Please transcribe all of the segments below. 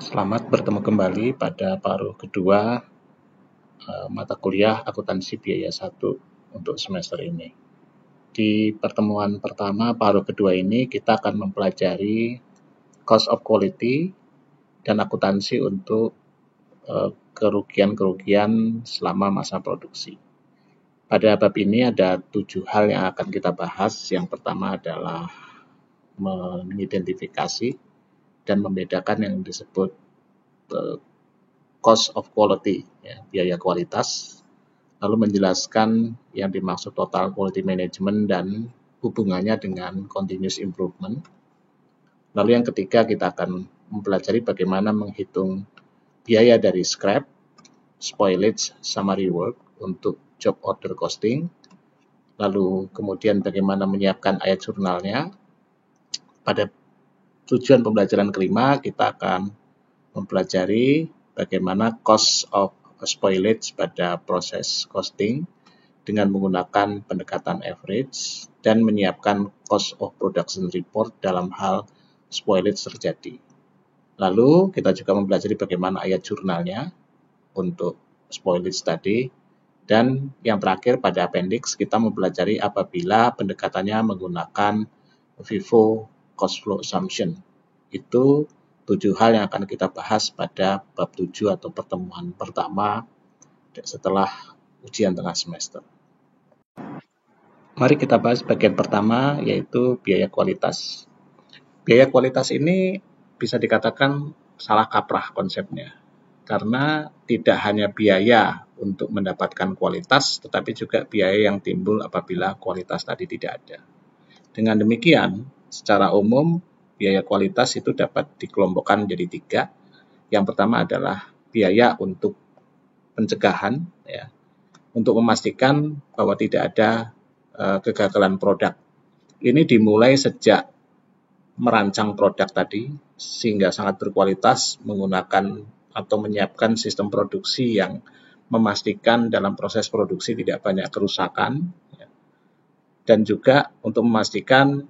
Selamat bertemu kembali pada paruh kedua mata kuliah akuntansi biaya 1 untuk semester ini. Di pertemuan pertama paruh kedua ini kita akan mempelajari cost of quality dan akuntansi untuk kerugian-kerugian selama masa produksi. Pada bab ini ada 7 hal yang akan kita bahas. Yang pertama adalah mengidentifikasi dan membedakan yang disebut cost of quality, ya, biaya kualitas, lalu menjelaskan yang dimaksud total quality management dan hubungannya dengan continuous improvement. Lalu yang ketiga kita akan mempelajari bagaimana menghitung biaya dari scrap, spoilage, sama rework untuk job order costing. Lalu kemudian bagaimana menyiapkan ayat jurnalnya. Pada tujuan pembelajaran kelima kita akan mempelajari bagaimana cost of spoilage pada proses costing dengan menggunakan pendekatan average dan menyiapkan cost of production report dalam hal spoilage terjadi. Lalu kita juga mempelajari bagaimana ayat jurnalnya untuk spoilage tadi. Dan yang terakhir pada appendix kita mempelajari apabila pendekatannya menggunakan FIFO cost flow assumption. Itu 7 hal yang akan kita bahas pada bab 7 atau pertemuan pertama setelah ujian tengah semester. Mari kita bahas bagian pertama, yaitu biaya kualitas. Biaya kualitas ini bisa dikatakan salah kaprah konsepnya, karena tidak hanya biaya untuk mendapatkan kualitas, tetapi juga biaya yang timbul apabila kualitas tadi tidak ada. Dengan demikian, secara umum, biaya kualitas itu dapat dikelompokkan menjadi 3. Yang pertama adalah biaya untuk pencegahan, ya, untuk memastikan bahwa tidak ada kegagalan produk. Ini dimulai sejak merancang produk tadi, sehingga sangat berkualitas menggunakan atau menyiapkan sistem produksi yang memastikan dalam proses produksi tidak banyak kerusakan, ya, dan juga untuk memastikan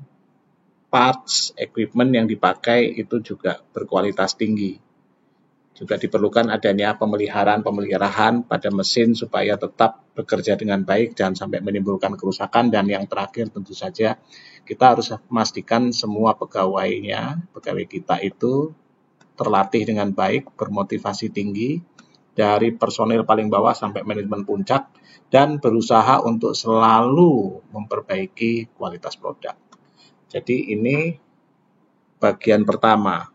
parts, equipment yang dipakai itu juga berkualitas tinggi. Juga diperlukan adanya pemeliharaan pada mesin supaya tetap bekerja dengan baik, jangan sampai menimbulkan kerusakan. Dan yang terakhir tentu saja kita harus memastikan semua pegawai kita itu terlatih dengan baik, bermotivasi tinggi, dari personil paling bawah sampai manajemen puncak, dan berusaha untuk selalu memperbaiki kualitas produk. Jadi ini bagian pertama.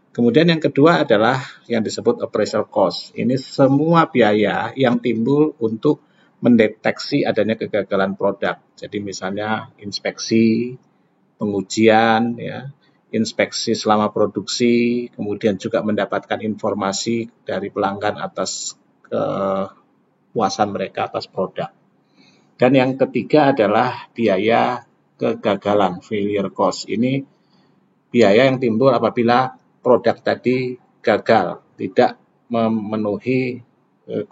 Kemudian yang kedua adalah yang disebut appraisal cost. Ini semua biaya yang timbul untuk mendeteksi adanya kegagalan produk. Jadi misalnya inspeksi, pengujian, ya, inspeksi selama produksi, kemudian juga mendapatkan informasi dari pelanggan atas kepuasan mereka atas produk. Dan yang ketiga adalah biaya kegagalan, failure cost. Ini biaya yang timbul apabila produk tadi gagal, tidak memenuhi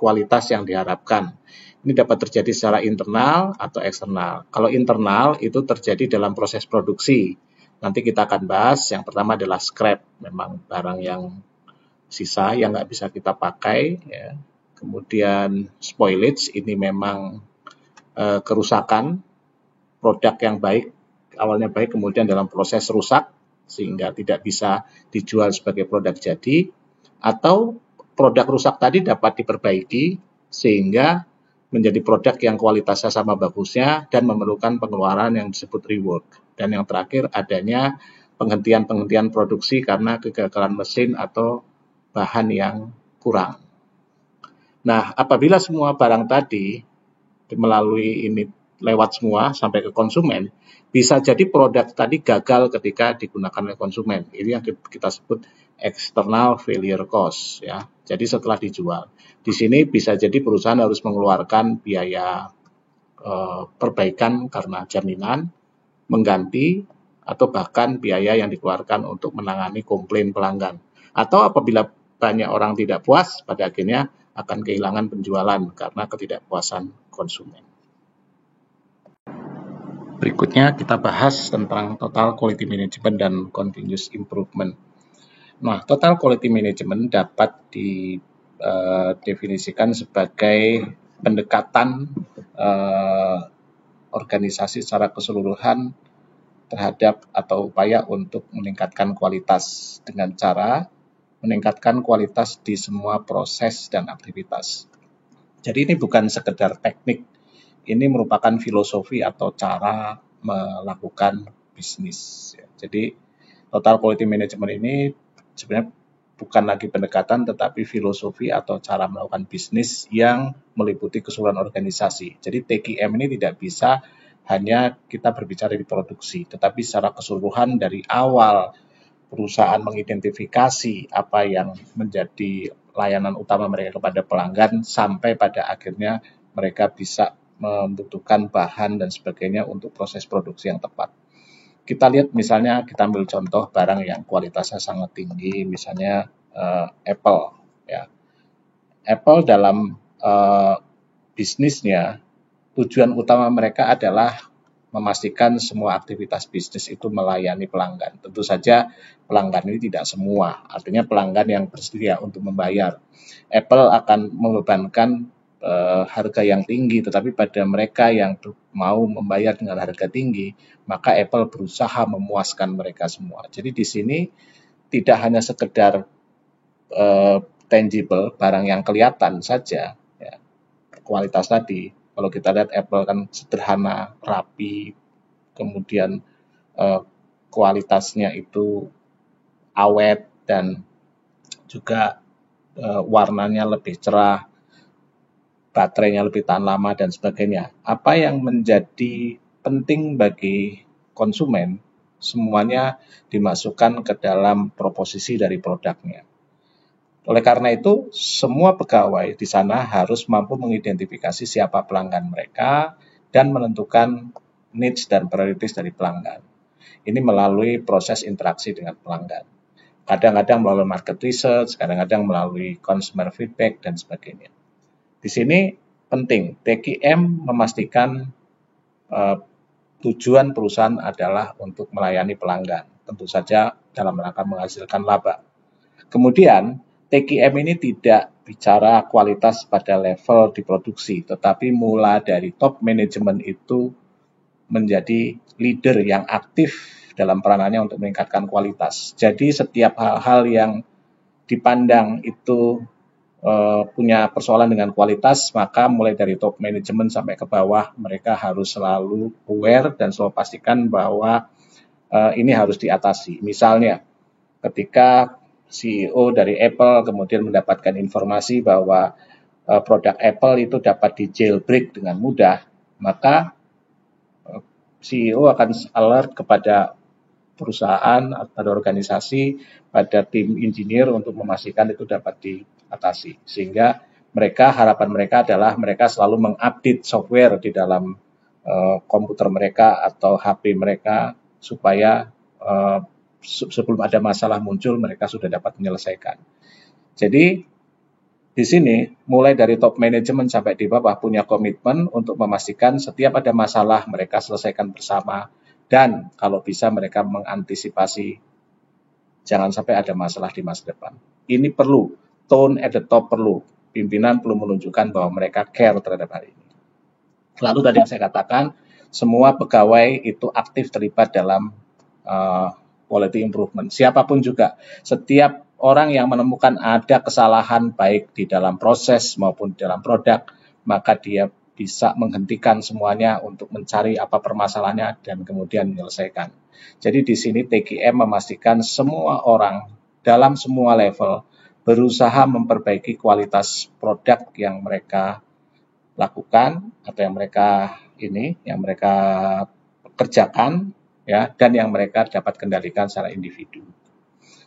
kualitas yang diharapkan. Ini dapat terjadi secara internal atau eksternal. Kalau internal itu terjadi dalam proses produksi. Nanti kita akan bahas, yang pertama adalah scrap, memang barang yang sisa yang nggak bisa kita pakai, ya. Kemudian spoilage, ini memang kerusakan produk yang baik, awalnya baik, kemudian dalam proses rusak, sehingga tidak bisa dijual sebagai produk jadi, atau produk rusak tadi dapat diperbaiki sehingga menjadi produk yang kualitasnya sama bagusnya dan memerlukan pengeluaran yang disebut rework. Dan yang terakhir adanya penghentian produksi karena kegagalan mesin atau bahan yang kurang. Nah, apabila semua barang tadi melalui ini lewat semua sampai ke konsumen, bisa jadi produk tadi gagal ketika digunakan oleh konsumen. Ini yang kita sebut external failure cost, ya. Jadi setelah dijual, di sini bisa jadi perusahaan harus mengeluarkan biaya perbaikan karena jaminan, mengganti, atau bahkan biaya yang dikeluarkan untuk menangani komplain pelanggan. Atau apabila banyak orang tidak puas, pada akhirnya akan kehilangan penjualan karena ketidakpuasan konsumen. Berikutnya kita bahas tentang total quality management dan continuous improvement. Nah, total quality management dapat didefinisikan sebagai pendekatan organisasi secara keseluruhan terhadap atau upaya untuk meningkatkan kualitas dengan cara meningkatkan kualitas di semua proses dan aktivitas. Jadi ini bukan sekedar teknik, ini merupakan filosofi atau cara melakukan bisnis. Jadi total quality management ini sebenarnya bukan lagi pendekatan tetapi filosofi atau cara melakukan bisnis yang meliputi keseluruhan organisasi. Jadi TQM ini tidak bisa hanya kita berbicara di produksi, tetapi secara keseluruhan dari awal perusahaan mengidentifikasi apa yang menjadi layanan utama mereka kepada pelanggan sampai pada akhirnya mereka bisa membutuhkan bahan dan sebagainya untuk proses produksi yang tepat. Kita lihat misalnya, kita ambil contoh barang yang kualitasnya sangat tinggi, misalnya Apple. Ya. Apple dalam bisnisnya, tujuan utama mereka adalah memastikan semua aktivitas bisnis itu melayani pelanggan. Tentu saja pelanggan ini tidak semua, artinya pelanggan yang bersedia untuk membayar. Apple akan membebankan harga yang tinggi, tetapi pada mereka yang mau membayar dengan harga tinggi, maka Apple berusaha memuaskan mereka semua. Jadi di sini tidak hanya sekedar tangible, barang yang kelihatan saja, ya, kualitas tadi. Kalau kita lihat Apple kan sederhana, rapi, kemudian kualitasnya itu awet dan juga warnanya lebih cerah, baterainya lebih tahan lama dan sebagainya. Apa yang menjadi penting bagi konsumen, semuanya dimasukkan ke dalam proposisi dari produknya. Oleh karena itu, semua pegawai di sana harus mampu mengidentifikasi siapa pelanggan mereka dan menentukan needs dan prioritas dari pelanggan. Ini melalui proses interaksi dengan pelanggan. Kadang-kadang melalui market research, kadang-kadang melalui consumer feedback, dan sebagainya. Di sini penting, TQM memastikan tujuan perusahaan adalah untuk melayani pelanggan. Tentu saja dalam rangka menghasilkan laba. Kemudian, TQM ini tidak bicara kualitas pada level di produksi, tetapi mulai dari top manajemen itu menjadi leader yang aktif dalam peranannya untuk meningkatkan kualitas. Jadi setiap hal-hal yang dipandang itu punya persoalan dengan kualitas, maka mulai dari top manajemen sampai ke bawah mereka harus selalu aware dan selalu pastikan bahwa ini harus diatasi. Misalnya ketika CEO dari Apple kemudian mendapatkan informasi bahwa produk Apple itu dapat di jailbreak dengan mudah, maka CEO akan alert kepada perusahaan atau organisasi, pada tim engineer untuk memastikan itu dapat diatasi. Sehingga harapan mereka adalah mereka selalu mengupdate software di dalam komputer mereka atau HP mereka supaya sebelum ada masalah muncul mereka sudah dapat menyelesaikan. Jadi di sini mulai dari top manajemen sampai di bawah punya komitmen untuk memastikan setiap ada masalah mereka selesaikan bersama dan kalau bisa mereka mengantisipasi jangan sampai ada masalah di masa depan. Ini perlu, tone at the top perlu. Pimpinan perlu menunjukkan bahwa mereka care terhadap hal ini. Lalu tadi yang saya katakan, semua pegawai itu aktif terlibat dalam quality improvement. Siapapun juga, setiap orang yang menemukan ada kesalahan baik di dalam proses maupun di dalam produk, maka dia bisa menghentikan semuanya untuk mencari apa permasalahannya dan kemudian menyelesaikan. Jadi di sini TQM memastikan semua orang dalam semua level berusaha memperbaiki kualitas produk yang mereka lakukan atau yang mereka kerjakan, ya, dan yang mereka dapat kendalikan secara individu.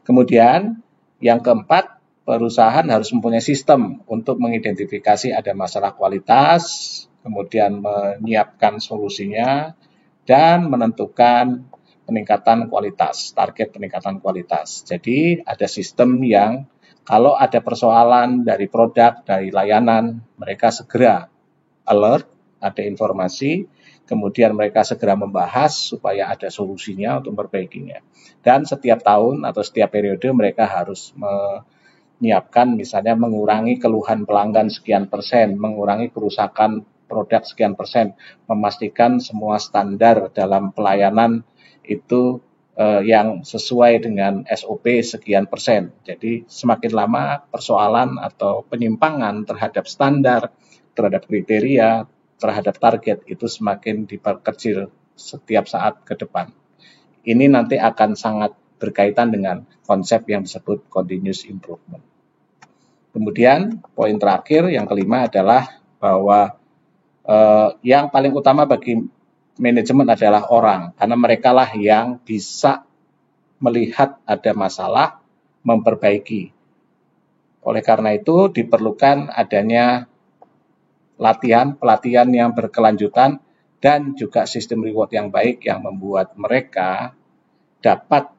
Kemudian yang keempat, perusahaan harus mempunyai sistem untuk mengidentifikasi ada masalah kualitas, kemudian menyiapkan solusinya, dan menentukan peningkatan kualitas, target peningkatan kualitas. Jadi ada sistem yang kalau ada persoalan dari produk, dari layanan, mereka segera alert, ada informasi, kemudian mereka segera membahas supaya ada solusinya untuk memperbaikinya. Dan setiap tahun atau setiap periode mereka harus menyiapkan misalnya mengurangi keluhan pelanggan sekian persen, mengurangi kerusakan produk sekian persen, memastikan semua standar dalam pelayanan itu yang sesuai dengan SOP sekian persen. Jadi semakin lama persoalan atau penyimpangan terhadap standar, terhadap kriteria, terhadap target itu semakin diperkecil setiap saat ke depan. Ini nanti akan sangat berkaitan dengan konsep yang disebut continuous improvement. Kemudian poin terakhir yang kelima adalah bahwa yang paling utama bagi manajemen adalah orang, karena mereka lah yang bisa melihat ada masalah, memperbaiki. Oleh karena itu diperlukan adanya pelatihan yang berkelanjutan dan juga sistem reward yang baik yang membuat mereka dapat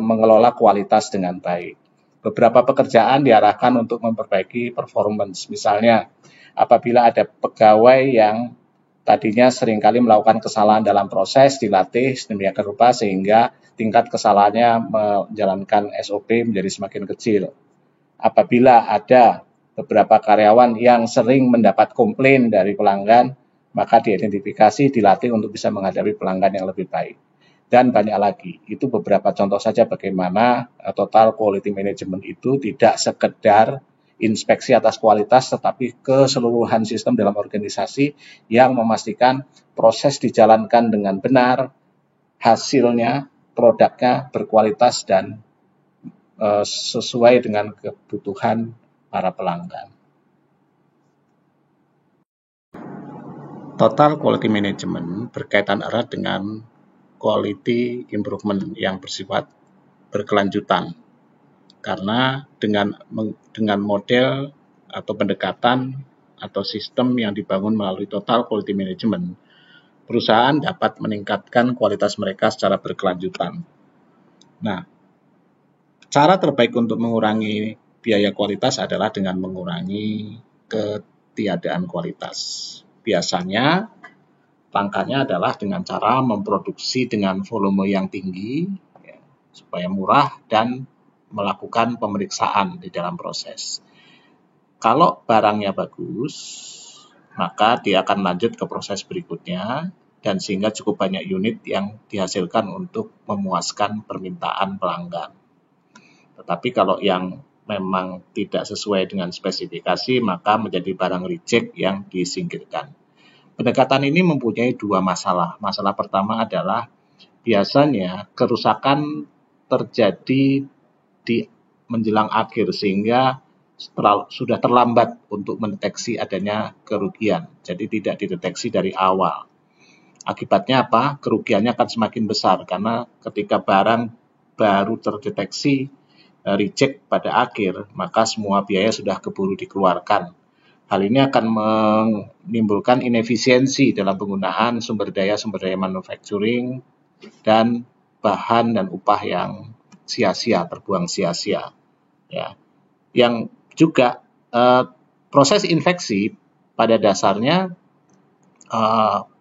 mengelola kualitas dengan baik. Beberapa pekerjaan diarahkan untuk memperbaiki performance. Misalnya, apabila ada pegawai yang tadinya seringkali melakukan kesalahan dalam proses, dilatih sedemikian rupa sehingga tingkat kesalahannya menjalankan SOP menjadi semakin kecil. Apabila ada beberapa karyawan yang sering mendapat komplain dari pelanggan, maka diidentifikasi, dilatih untuk bisa menghadapi pelanggan yang lebih baik. Dan banyak lagi. Itu beberapa contoh saja bagaimana total quality management itu tidak sekedar inspeksi atas kualitas, tetapi keseluruhan sistem dalam organisasi yang memastikan proses dijalankan dengan benar, hasilnya, produknya berkualitas dan sesuai dengan kebutuhan para pelanggan. Total quality management berkaitan erat dengan quality improvement yang bersifat berkelanjutan. Karena dengan model atau pendekatan atau sistem yang dibangun melalui total quality management, perusahaan dapat meningkatkan kualitas mereka secara berkelanjutan. Nah, cara terbaik untuk mengurangi biaya kualitas adalah dengan mengurangi ketiadaan kualitas. Biasanya langkahnya adalah dengan cara memproduksi dengan volume yang tinggi ya, supaya murah dan melakukan pemeriksaan di dalam proses. Kalau barangnya bagus, maka dia akan lanjut ke proses berikutnya dan sehingga cukup banyak unit yang dihasilkan untuk memuaskan permintaan pelanggan. Tetapi kalau yang memang tidak sesuai dengan spesifikasi, maka menjadi barang reject yang disingkirkan. Pendekatan ini mempunyai dua masalah. Masalah pertama adalah biasanya kerusakan terjadi di menjelang akhir sehingga sudah terlambat untuk mendeteksi adanya kerugian. Jadi tidak dideteksi dari awal. Akibatnya apa? Kerugiannya akan semakin besar karena ketika barang baru terdeteksi reject pada akhir, maka semua biaya sudah keburu dikeluarkan. Hal ini akan menimbulkan inefisiensi dalam penggunaan sumber daya manufacturing dan bahan dan upah yang sia-sia, terbuang sia-sia. Ya. Yang juga proses infeksi pada dasarnya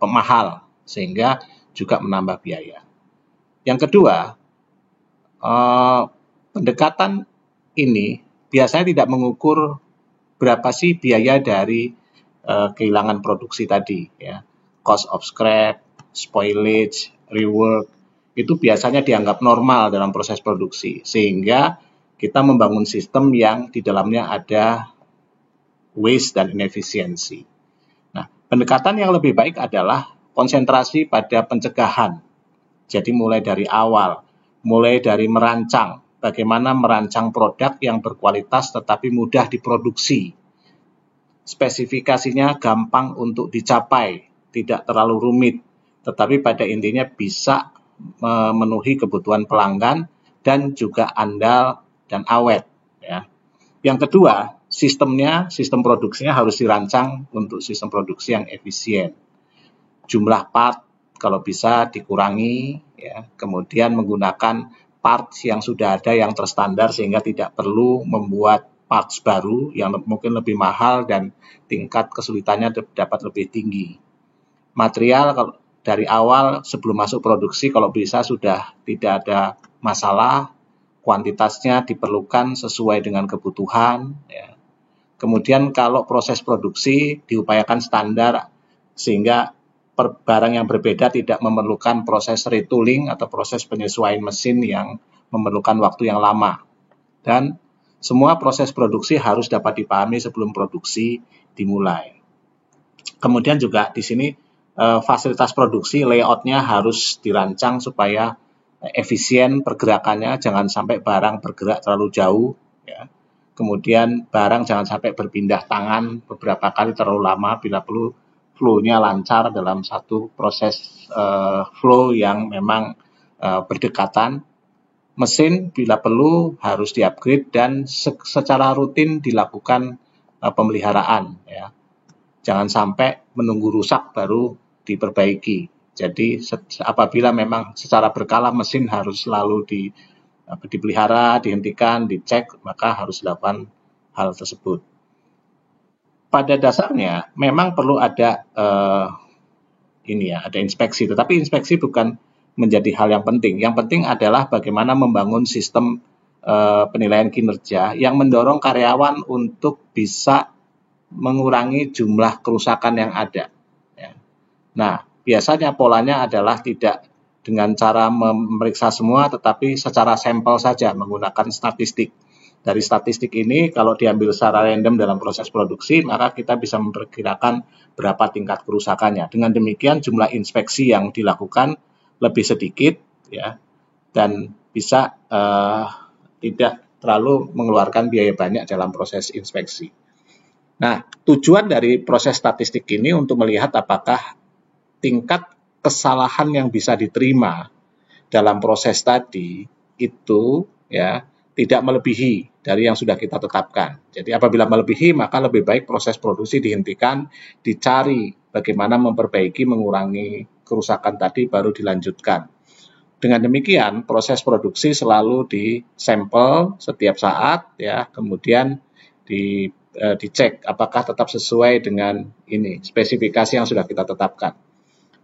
pemahal sehingga juga menambah biaya. Yang kedua, pendekatan ini biasanya tidak mengukur berapa sih biaya dari kehilangan produksi tadi, ya. Cost of scrap, spoilage, rework, itu biasanya dianggap normal dalam proses produksi, sehingga kita membangun sistem yang di dalamnya ada waste dan inefisiensi. Nah, pendekatan yang lebih baik adalah konsentrasi pada pencegahan. Jadi mulai dari awal, mulai dari merancang, bagaimana merancang produk yang berkualitas tetapi mudah diproduksi. Spesifikasinya gampang untuk dicapai, tidak terlalu rumit, tetapi pada intinya bisa memenuhi kebutuhan pelanggan dan juga andal dan awet. Ya. Yang kedua, sistem produksinya harus dirancang untuk sistem produksi yang efisien. Jumlah part kalau bisa dikurangi, ya. Kemudian menggunakan parts yang sudah ada yang terstandar sehingga tidak perlu membuat parts baru yang mungkin lebih mahal dan tingkat kesulitannya dapat lebih tinggi. material dari awal sebelum masuk produksi kalau bisa sudah tidak ada masalah, kuantitasnya diperlukan sesuai dengan kebutuhan. Ya. Kemudian kalau proses produksi diupayakan standar sehingga barang yang berbeda tidak memerlukan proses retooling atau proses penyesuaian mesin yang memerlukan waktu yang lama. Dan semua proses produksi harus dapat dipahami sebelum produksi dimulai. Kemudian juga di sini fasilitas produksi layoutnya harus dirancang supaya efisien pergerakannya, jangan sampai barang bergerak terlalu jauh. Ya. Kemudian barang jangan sampai berpindah tangan beberapa kali terlalu lama, bila perlu flow-nya lancar dalam satu proses flow yang memang berdekatan. Mesin bila perlu harus di-upgrade dan secara rutin dilakukan pemeliharaan. Ya. Jangan sampai menunggu rusak baru diperbaiki. Jadi apabila memang secara berkala mesin harus selalu dipelihara, dihentikan, dicek, maka harus dilakukan hal tersebut. Pada dasarnya memang perlu ada ada inspeksi, tetapi inspeksi bukan menjadi hal yang penting. Yang penting adalah bagaimana membangun sistem penilaian kinerja yang mendorong karyawan untuk bisa mengurangi jumlah kerusakan yang ada. Ya. Nah, biasanya polanya adalah tidak dengan cara memeriksa semua, tetapi secara sampel saja menggunakan statistik. Dari statistik ini, kalau diambil secara random dalam proses produksi, maka kita bisa memperkirakan berapa tingkat kerusakannya. Dengan demikian, jumlah inspeksi yang dilakukan lebih sedikit, ya, dan bisa tidak terlalu mengeluarkan biaya banyak dalam proses inspeksi. Nah, tujuan dari proses statistik ini untuk melihat apakah tingkat kesalahan yang bisa diterima dalam proses tadi itu ya tidak melebihi dari yang sudah kita tetapkan. Jadi apabila melebihi, maka lebih baik proses produksi dihentikan, dicari bagaimana memperbaiki, mengurangi kerusakan tadi, baru dilanjutkan. Dengan demikian, proses produksi selalu disampel setiap saat, ya, kemudian dicek apakah tetap sesuai dengan spesifikasi yang sudah kita tetapkan.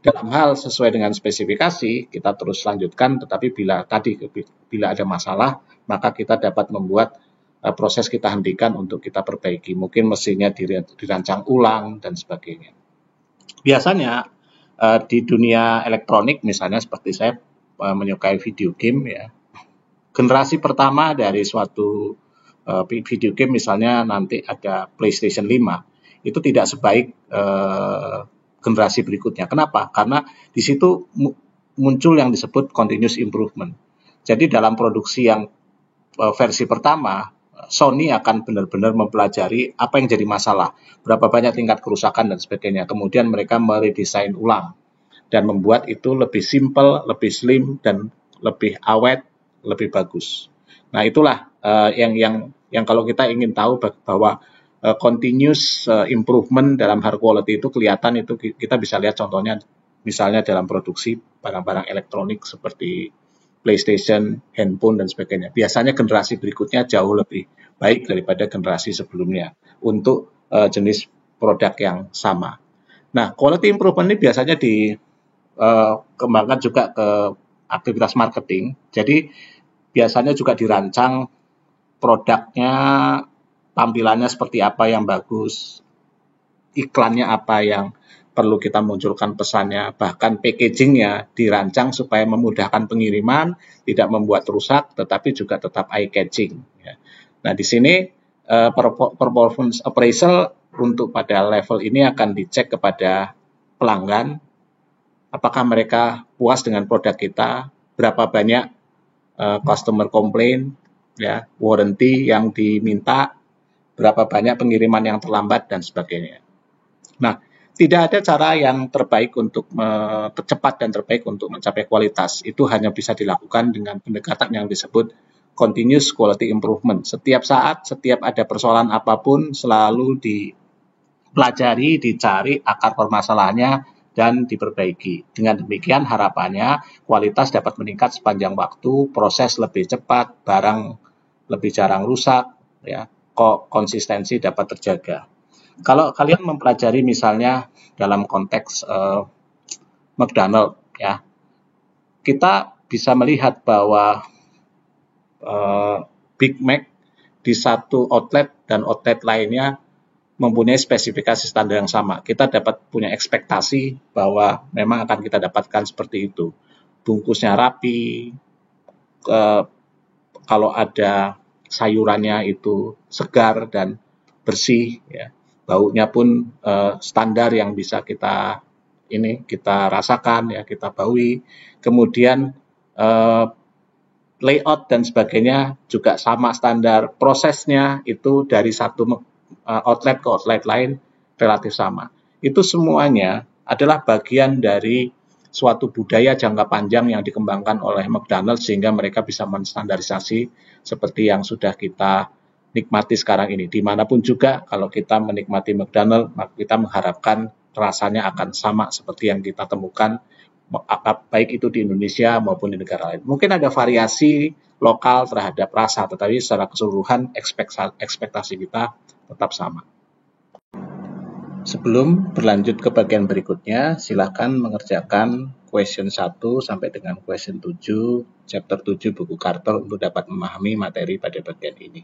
Dalam hal sesuai dengan spesifikasi, kita terus lanjutkan, tetapi bila ada masalah, maka kita dapat membuat proses kita hentikan untuk kita perbaiki. Mungkin mesinnya dirancang ulang dan sebagainya. Biasanya di dunia elektronik, misalnya seperti saya menyukai video game, ya, generasi pertama dari suatu video game, misalnya nanti ada PlayStation 5, itu tidak sebaik generasi berikutnya. Kenapa? Karena di situ muncul yang disebut continuous improvement. Jadi dalam produksi yang versi pertama, Sony akan benar-benar mempelajari apa yang jadi masalah, berapa banyak tingkat kerusakan dan sebagainya. Kemudian mereka meredesain ulang dan membuat itu lebih simple, lebih slim, dan lebih awet, lebih bagus. Nah, itulah yang kalau kita ingin tahu bahwa continuous improvement dalam hard quality itu kelihatan, itu kita bisa lihat contohnya misalnya dalam produksi barang-barang elektronik seperti PlayStation, handphone, dan sebagainya. Biasanya generasi berikutnya jauh lebih baik daripada generasi sebelumnya untuk jenis produk yang sama. Nah, quality improvement ini biasanya dikembangkan juga ke aktivitas marketing. Jadi biasanya juga dirancang produknya, tampilannya seperti apa yang bagus, iklannya apa yang perlu kita munculkan pesannya, bahkan packagingnya dirancang supaya memudahkan pengiriman, tidak membuat rusak, tetapi juga tetap eye-catching. Ya. Nah, di sini performance appraisal untuk pada level ini akan dicek kepada pelanggan, apakah mereka puas dengan produk kita, berapa banyak customer complaint, ya, warranty yang diminta, berapa banyak pengiriman yang terlambat, dan sebagainya. Nah, tidak ada cara yang terbaik untuk cepat dan terbaik untuk mencapai kualitas. Itu hanya bisa dilakukan dengan pendekatan yang disebut continuous quality improvement. Setiap saat, setiap ada persoalan apapun, selalu dipelajari, dicari akar permasalahannya, dan diperbaiki. Dengan demikian harapannya kualitas dapat meningkat sepanjang waktu, proses lebih cepat, barang lebih jarang rusak, ya, konsistensi dapat terjaga. Kalau kalian mempelajari misalnya dalam konteks McDonald ya. Kita bisa melihat bahwa Big Mac di satu outlet dan outlet lainnya mempunyai spesifikasi standar yang sama. Kita dapat punya ekspektasi bahwa memang akan kita dapatkan seperti itu. Bungkusnya rapi, kalau ada sayurannya itu segar dan bersih, ya. Baunya pun standar yang bisa kita rasakan, ya, kita baui. Kemudian layout dan sebagainya juga sama standar, prosesnya itu dari satu outlet ke outlet lain relatif sama. Itu semuanya adalah bagian dari suatu budaya jangka panjang yang dikembangkan oleh McDonald's sehingga mereka bisa menstandarisasi seperti yang sudah kita nikmati sekarang ini. Dimanapun juga kalau kita menikmati McDonald's, kita mengharapkan rasanya akan sama seperti yang kita temukan baik itu di Indonesia maupun di negara lain. Mungkin ada variasi lokal terhadap rasa, tetapi secara keseluruhan ekspektasi kita tetap sama. Sebelum berlanjut ke bagian berikutnya, silakan mengerjakan question 1 sampai dengan question 7, chapter 7 buku Carter untuk dapat memahami materi pada bagian ini.